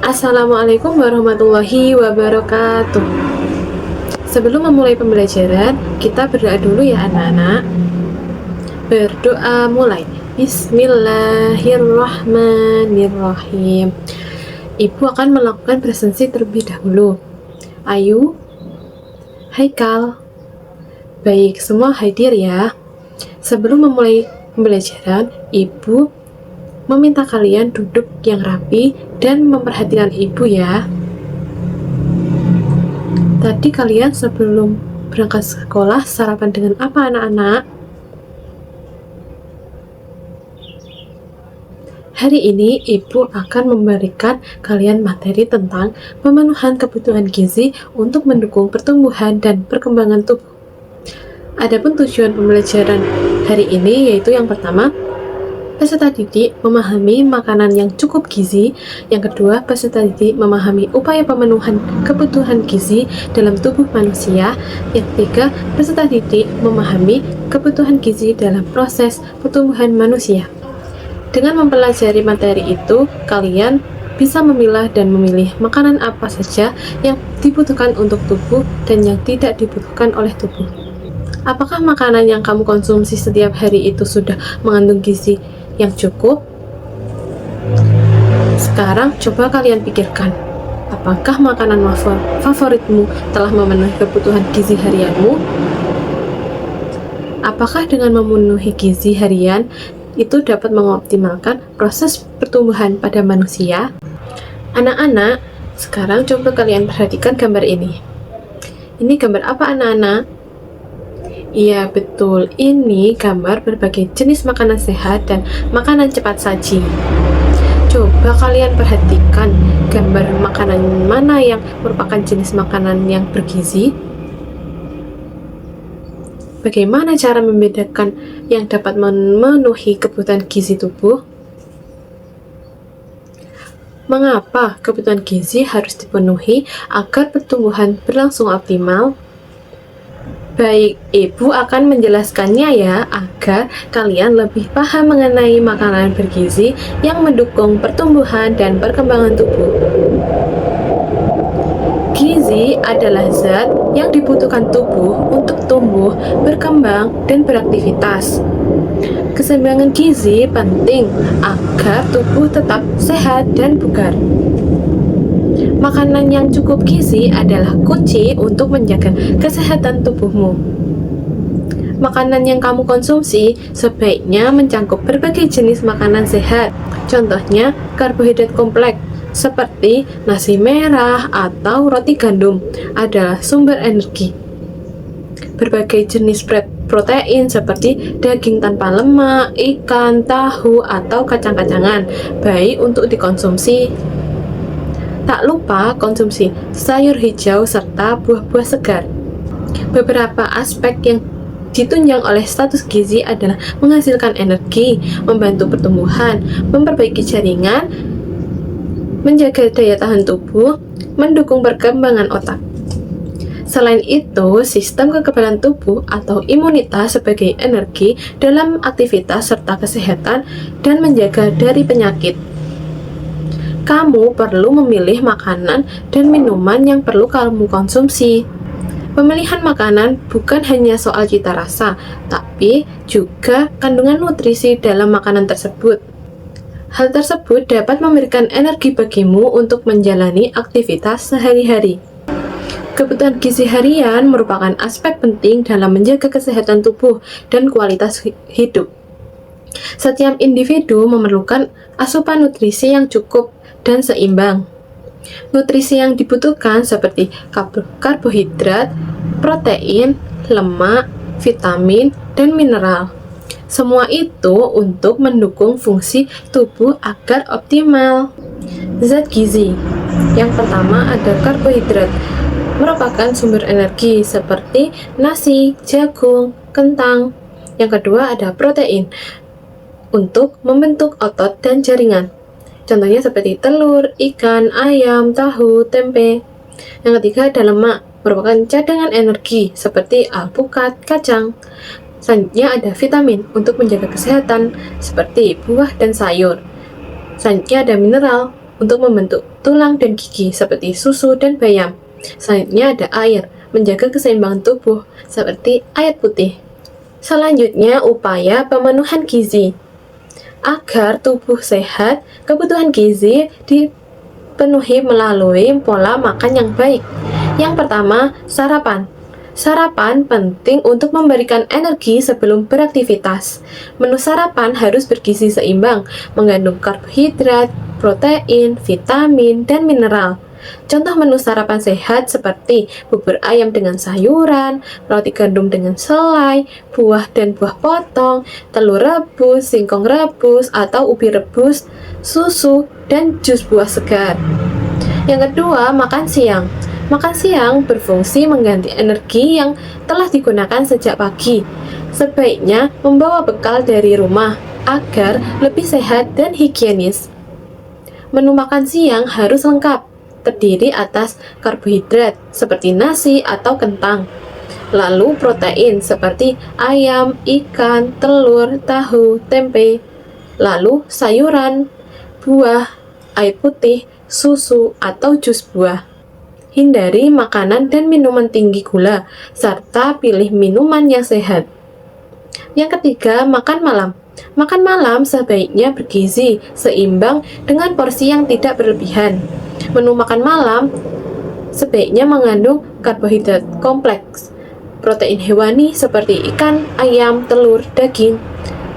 Assalamualaikum warahmatullahi wabarakatuh. Sebelum memulai pembelajaran, kita berdoa dulu ya anak-anak. Berdoa mulai. Bismillahirrahmanirrahim. Ibu akan melakukan presentasi terlebih dahulu. Ayu, Haikal. Baik, semua hadir ya. Sebelum memulai pembelajaran, Ibu meminta kalian duduk yang rapi dan memperhatikan ibu ya. Tadi kalian sebelum berangkat sekolah sarapan dengan apa anak-anak? Hari ini ibu akan memberikan kalian materi tentang pemenuhan kebutuhan gizi untuk mendukung pertumbuhan dan perkembangan tubuh. Adapun tujuan pembelajaran hari ini yaitu yang pertama, peserta didik memahami makanan yang cukup gizi. Yang kedua, peserta didik memahami upaya pemenuhan kebutuhan gizi dalam tubuh manusia. Yang ketiga, peserta didik memahami kebutuhan gizi dalam proses pertumbuhan manusia. Dengan mempelajari materi itu, kalian bisa memilah dan memilih makanan apa saja yang dibutuhkan untuk tubuh dan yang tidak dibutuhkan oleh tubuh. Apakah makanan yang kamu konsumsi setiap hari itu sudah mengandung gizi yang cukup? Sekarang coba kalian pikirkan, apakah makanan favoritmu telah memenuhi kebutuhan gizi harianmu? Apakah dengan memenuhi gizi harian itu dapat mengoptimalkan proses pertumbuhan pada manusia? Anak-anak, sekarang coba kalian perhatikan gambar ini. Ini gambar apa anak-anak? Iya betul, ini gambar berbagai jenis makanan sehat dan makanan cepat saji. Coba kalian perhatikan gambar makanan mana yang merupakan jenis makanan yang bergizi. Bagaimana cara membedakan yang dapat memenuhi kebutuhan gizi tubuh? Mengapa kebutuhan gizi harus dipenuhi agar pertumbuhan berlangsung optimal? Baik, Ibu akan menjelaskannya ya, agar kalian lebih paham mengenai makanan bergizi yang mendukung pertumbuhan dan perkembangan tubuh. Gizi adalah zat yang dibutuhkan tubuh untuk tumbuh, berkembang, dan beraktivitas. Keseimbangan gizi penting agar tubuh tetap sehat dan bugar. Makanan yang cukup gizi adalah kunci untuk menjaga kesehatan tubuhmu. Makanan yang kamu konsumsi sebaiknya mencakup berbagai jenis makanan sehat. Contohnya, karbohidrat kompleks seperti nasi merah atau roti gandum adalah sumber energi. Berbagai jenis protein seperti daging tanpa lemak, ikan, tahu, atau kacang-kacangan baik untuk dikonsumsi. Tak lupa konsumsi sayur hijau serta buah-buah segar. Beberapa aspek yang ditunjang oleh status gizi adalah menghasilkan energi, membantu pertumbuhan, memperbaiki jaringan, menjaga daya tahan tubuh, mendukung perkembangan otak. Selain itu, sistem kekebalan tubuh atau imunitas sebagai energi dalam aktivitas serta kesehatan dan menjaga dari penyakit. Kamu perlu memilih makanan dan minuman yang perlu kamu konsumsi. Pemilihan makanan bukan hanya soal cita rasa, tapi juga kandungan nutrisi dalam makanan tersebut. Hal tersebut dapat memberikan energi bagimu untuk menjalani aktivitas sehari-hari. Kebutuhan gizi harian merupakan aspek penting dalam menjaga kesehatan tubuh dan kualitas hidup. Setiap individu memerlukan asupan nutrisi yang cukup dan seimbang. Nutrisi yang dibutuhkan seperti karbohidrat, protein, lemak, vitamin, dan mineral. Semua itu untuk mendukung fungsi tubuh agar optimal. Zat gizi. Yang pertama ada karbohidrat, merupakan sumber energi seperti nasi, jagung, kentang. Yang kedua ada protein, untuk membentuk otot dan jaringan. Contohnya seperti telur, ikan, ayam, tahu, tempe. Yang ketiga ada lemak, merupakan cadangan energi seperti alpukat, kacang. Selanjutnya ada vitamin untuk menjaga kesehatan seperti buah dan sayur. Selanjutnya ada mineral, untuk membentuk tulang dan gigi seperti susu dan bayam. Selanjutnya ada air, menjaga keseimbangan tubuh seperti air putih. Selanjutnya upaya pemenuhan gizi. Agar tubuh sehat, kebutuhan gizi dipenuhi melalui pola makan yang baik. Yang pertama, sarapan. Sarapan penting untuk memberikan energi sebelum beraktivitas. Menu sarapan harus bergizi seimbang, mengandung karbohidrat, protein, vitamin, dan mineral. Contoh menu sarapan sehat seperti bubur ayam dengan sayuran, roti gandum dengan selai, buah dan buah potong, telur rebus, singkong rebus atau ubi rebus, susu, dan jus buah segar. Yang kedua, makan siang. Makan siang berfungsi mengganti energi yang telah digunakan sejak pagi. Sebaiknya membawa bekal dari rumah agar lebih sehat dan higienis. Menu makan siang harus lengkap, terdiri atas karbohidrat seperti nasi atau kentang. Lalu protein seperti ayam, ikan, telur, tahu, tempe. Lalu sayuran, buah, air putih, susu, atau jus buah. Hindari makanan dan minuman tinggi gula, serta pilih minuman yang sehat. Yang ketiga, makan malam. Makan malam sebaiknya bergizi, seimbang dengan porsi yang tidak berlebihan. Menu makan malam sebaiknya mengandung karbohidrat kompleks, protein hewani seperti ikan, ayam, telur, daging,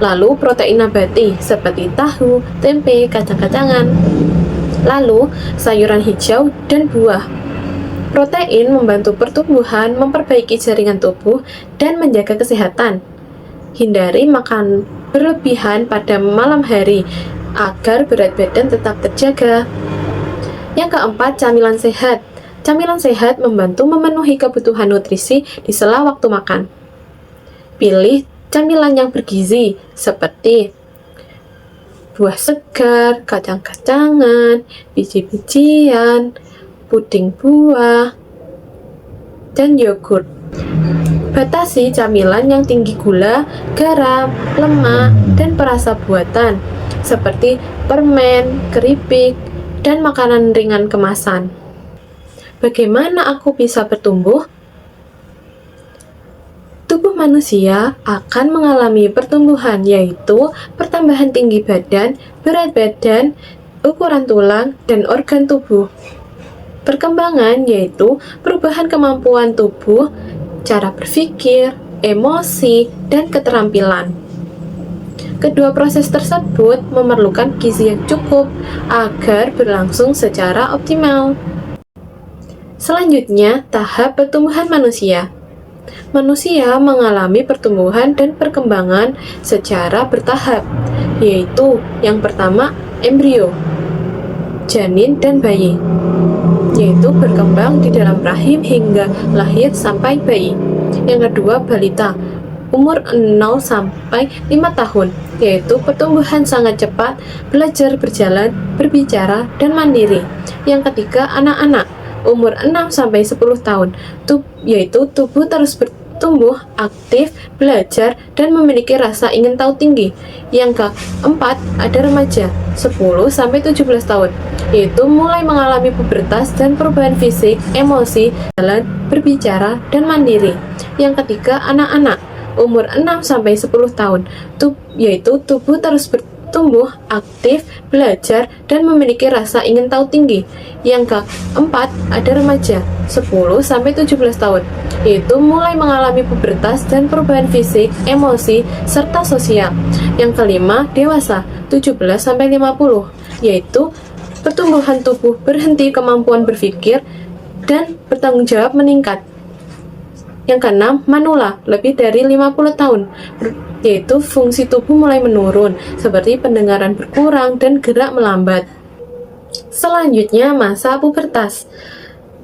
lalu protein nabati seperti tahu, tempe, kacang-kacangan, lalu sayuran hijau dan buah. Protein membantu pertumbuhan, memperbaiki jaringan tubuh, dan menjaga kesehatan. Hindari makan berlebihan pada malam hari agar berat badan tetap terjaga. Yang keempat, camilan sehat. Camilan sehat membantu memenuhi kebutuhan nutrisi di sela waktu makan. Pilih camilan yang bergizi seperti buah segar, kacang-kacangan, biji-bijian, puding buah, dan yogurt. Batasi camilan yang tinggi gula, garam, lemak, dan perasa buatan seperti permen, keripik, dan makanan ringan kemasan. Bagaimana aku bisa bertumbuh? Tubuh manusia akan mengalami pertumbuhan, yaitu pertambahan tinggi badan, berat badan, ukuran tulang, dan organ tubuh. Perkembangan yaitu perubahan kemampuan tubuh, cara berpikir, emosi, dan keterampilan. Kedua proses tersebut memerlukan gizi yang cukup agar berlangsung secara optimal. Selanjutnya, tahap pertumbuhan manusia. Manusia mengalami pertumbuhan dan perkembangan secara bertahap, yaitu yang pertama, embrio, janin dan bayi, yaitu berkembang di dalam rahim hingga lahir sampai bayi. Yang kedua, balita, umur 0 sampai 5 tahun, yaitu pertumbuhan sangat cepat, belajar berjalan, berbicara, dan mandiri. Yang ketiga, anak-anak, umur 6 sampai 10 tahun, yaitu tubuh terus bertumbuh, aktif, belajar, dan memiliki rasa ingin tahu tinggi. Yang keempat, ada remaja, 10 sampai 17 tahun, yaitu mulai mengalami pubertas dan perubahan fisik, emosi, jalan, berbicara, dan mandiri. Yang ketiga, anak-anak, umur 6 sampai 10 tahun, yaitu tubuh terus bertumbuh, aktif, belajar, dan memiliki rasa ingin tahu tinggi. Yang keempat, ada remaja, 10 sampai 17 tahun, yaitu mulai mengalami pubertas dan perubahan fisik, emosi, serta sosial. Yang kelima, dewasa, 17 sampai 50, yaitu pertumbuhan tubuh berhenti, kemampuan berpikir dan bertanggung jawab meningkat. Yang keenam, manula, lebih dari 50 tahun, yaitu fungsi tubuh mulai menurun, seperti pendengaran berkurang dan gerak melambat. Selanjutnya, masa pubertas.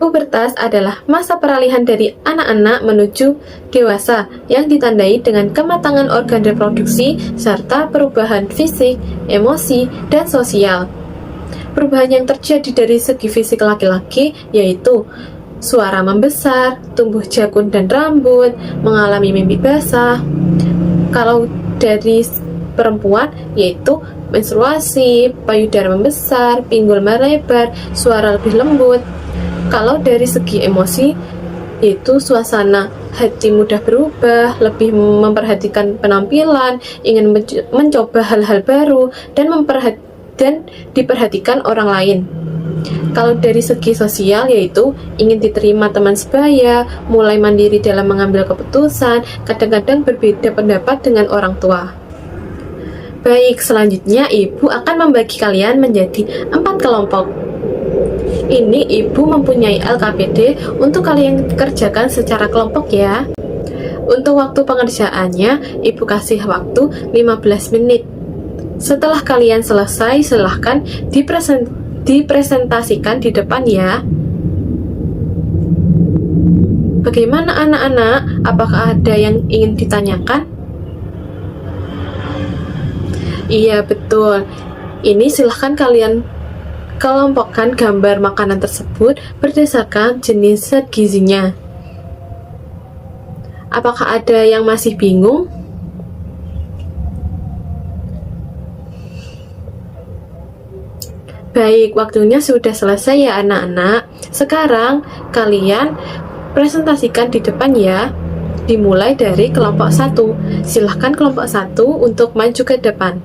Pubertas adalah masa peralihan dari anak-anak menuju dewasa yang ditandai dengan kematangan organ reproduksi serta perubahan fisik, emosi, dan sosial. Perubahan yang terjadi dari segi fisik laki-laki yaitu suara membesar, tumbuh jakun dan rambut, mengalami mimpi basah. Kalau dari perempuan yaitu menstruasi, payudara membesar, pinggul melebar, suara lebih lembut. Kalau dari segi emosi, itu suasana hati mudah berubah, lebih memperhatikan penampilan, ingin mencoba hal-hal baru, dan diperhatikan orang lain. Kalau dari segi sosial, yaitu ingin diterima teman sebaya, mulai mandiri dalam mengambil keputusan, kadang-kadang berbeda pendapat dengan orang tua. Baik, selanjutnya ibu akan membagi kalian menjadi 4 kelompok. Ini ibu mempunyai LKPD untuk kalian kerjakan secara kelompok ya. Untuk waktu pengerjaannya, ibu kasih waktu 15 menit. Setelah kalian selesai, silahkan dipresentasikan di depan ya. Bagaimana anak-anak? Apakah ada yang ingin ditanyakan? Iya, betul. Ini silahkan kalian kelompokkan gambar makanan tersebut berdasarkan jenis zat gizinya. Apakah ada yang masih bingung? Baik, waktunya sudah selesai ya anak-anak. Sekarang kalian presentasikan di depan ya. Dimulai dari kelompok 1. Silahkan kelompok 1 untuk maju ke depan.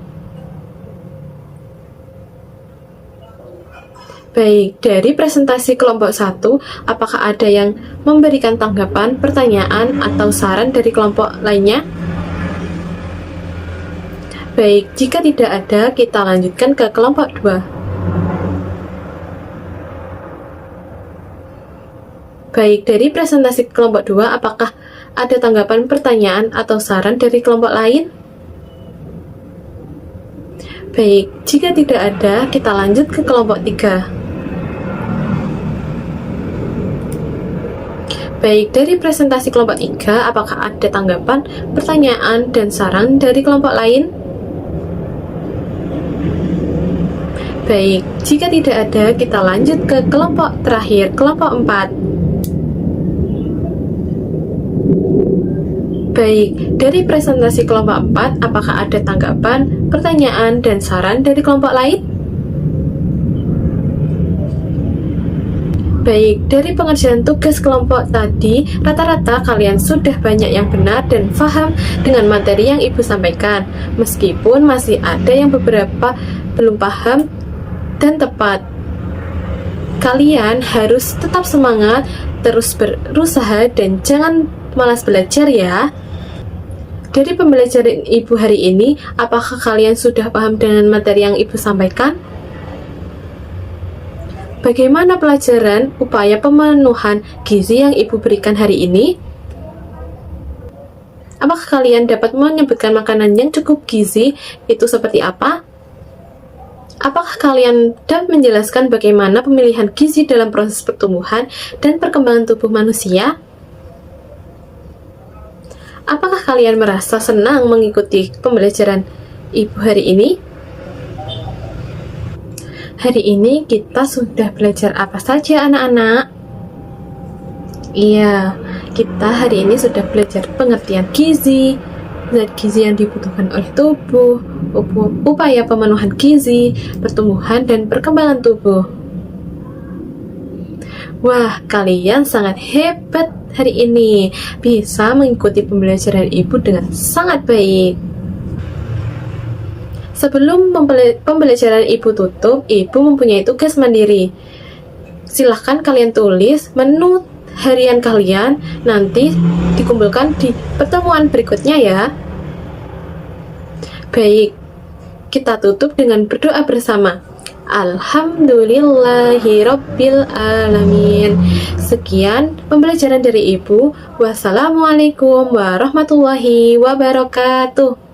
Baik, dari presentasi kelompok 1, apakah ada yang memberikan tanggapan, pertanyaan, atau saran dari kelompok lainnya? Baik, jika tidak ada, kita lanjutkan ke kelompok 2. Baik, dari presentasi kelompok 2, apakah ada tanggapan, pertanyaan, atau saran dari kelompok lain? Baik, jika tidak ada, kita lanjut ke kelompok 3. Baik, dari presentasi kelompok 3, apakah ada tanggapan, pertanyaan, dan saran dari kelompok lain? Baik, jika tidak ada, kita lanjut ke kelompok terakhir, kelompok 4. Baik, dari presentasi kelompok 4, apakah ada tanggapan, pertanyaan, dan saran dari kelompok lain? Baik, dari pengerjaan tugas kelompok tadi, rata-rata kalian sudah banyak yang benar dan paham dengan materi yang ibu sampaikan, meskipun masih ada yang beberapa belum paham dan tepat. Kalian harus tetap semangat, terus berusaha, dan jangan malas belajar ya. Dari pembelajaran ibu hari ini, apakah kalian sudah paham dengan materi yang ibu sampaikan? Bagaimana pelajaran upaya pemenuhan gizi yang ibu berikan hari ini? Apakah kalian dapat menyebutkan makanan yang cukup gizi itu seperti apa? Apakah kalian dapat menjelaskan bagaimana pemilihan gizi dalam proses pertumbuhan dan perkembangan tubuh manusia? Apakah kalian merasa senang mengikuti pembelajaran ibu hari ini? Hari ini kita sudah belajar apa saja anak-anak? Iya, kita hari ini sudah belajar pengertian gizi, zat gizi yang dibutuhkan oleh tubuh, upaya pemenuhan gizi, pertumbuhan dan perkembangan tubuh. Wah, kalian sangat hebat hari ini, bisa mengikuti pembelajaran ibu dengan sangat baik. Sebelum pembelajaran ibu tutup, ibu mempunyai tugas mandiri. Silahkan kalian tulis menu harian kalian, nanti dikumpulkan di pertemuan berikutnya ya. Baik, kita tutup dengan berdoa bersama. Alhamdulillahirabbil alamin. Sekian pembelajaran dari ibu. Wassalamualaikum warahmatullahi wabarakatuh.